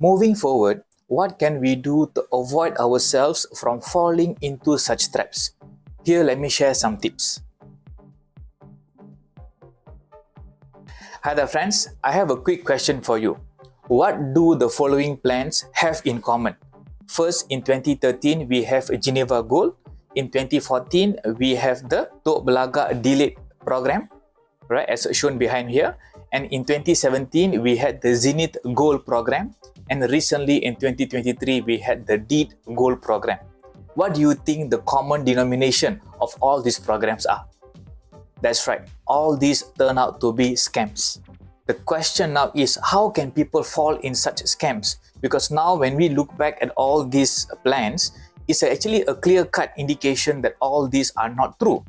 Moving forward, what can we do to avoid ourselves from falling into such traps? Here, let me share some tips. Hi there friends, I have a quick question for you. What do the following plans have in common? First, in 2013, we have a Geneva Gold. In 2014, we have the Tok Belaga Delayed program, right, as shown behind here. And in 2017, we had the Zenith Gold program. And recently in 2023, we had the Deed Gold program. What do you think the common denomination of all these programs are? That's right, all these turn out to be scams. The question now is, how can people fall in such scams? Because now when we look back at all these plans, it's actually a clear-cut indication that all these are not true.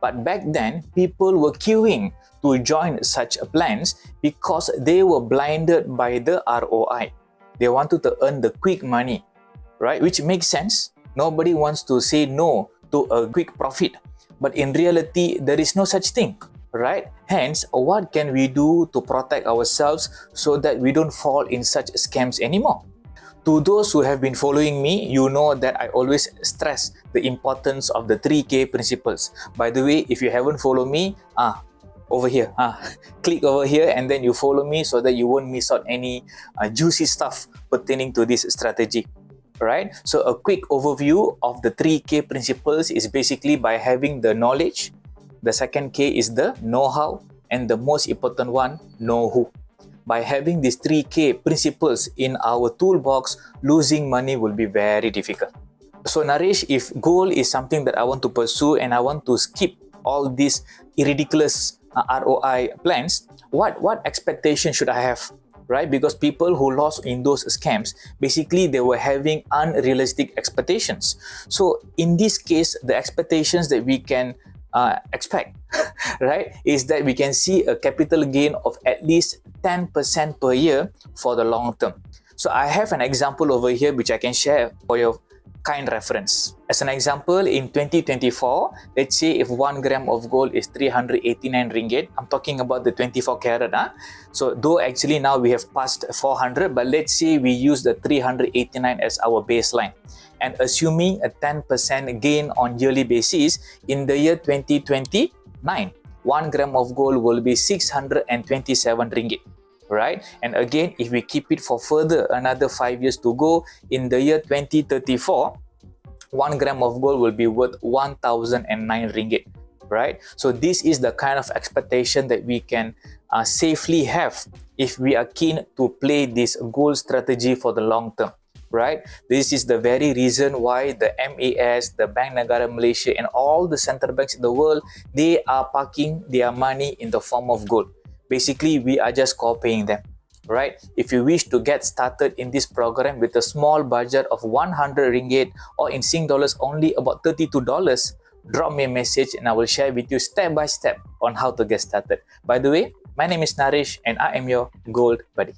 But back then, people were queuing to join such plans because they were blinded by the ROI. They wanted to earn the quick money, right? Which makes sense. Nobody wants to say no to a quick profit. But in reality, there is no such thing, right? Hence, what can we do to protect ourselves so that we don't fall in such scams anymore? To those who have been following me, you know that I always stress the importance of the 3K principles. By the way, if you haven't followed me, over here, click over here and then you follow me so that you won't miss out any juicy stuff pertaining to this strategy. Right? So a quick overview of the 3K principles is basically by having the knowledge, the second K is the know-how, and the most important one, know-who. By having these 3K principles in our toolbox, losing money will be very difficult. So Naresh, if goal is something that I want to pursue and I want to skip all these ridiculous ROI plans, what expectation should I have? Right? Because people who lost in those scams, basically they were having unrealistic expectations. So in this case, the expectations that we can expect, right, is that we can see a capital gain of at least 10% per year for the long term. So I have an example over here which I can share for your kind reference. As an example, in 2024, let's say if 1 gram of gold is 389 ringgit, I'm talking about the 24 karat. So though actually now we have passed 400, but let's say we use the 389 as our baseline. And assuming a 10% gain on yearly basis, in the year 2029, 1 gram of gold will be 627 ringgit. Right? And again, if we keep it for further another 5 years to go, in the year 2034, 1 gram of gold will be worth 1,009 ringgit. Right? So this is the kind of expectation that we can safely have if we are keen to play this gold strategy for the long term. Right? This is the very reason why the MAS, the Bank Negara Malaysia, and all the central banks in the world, they are parking their money in the form of gold. Basically, we are just copying them, right? If you wish to get started in this program with a small budget of 100 ringgit or in Sing dollars only about $32, drop me a message and I will share with you step by step on how to get started. By the way, my name is Naresh and I am your Gold Buddy.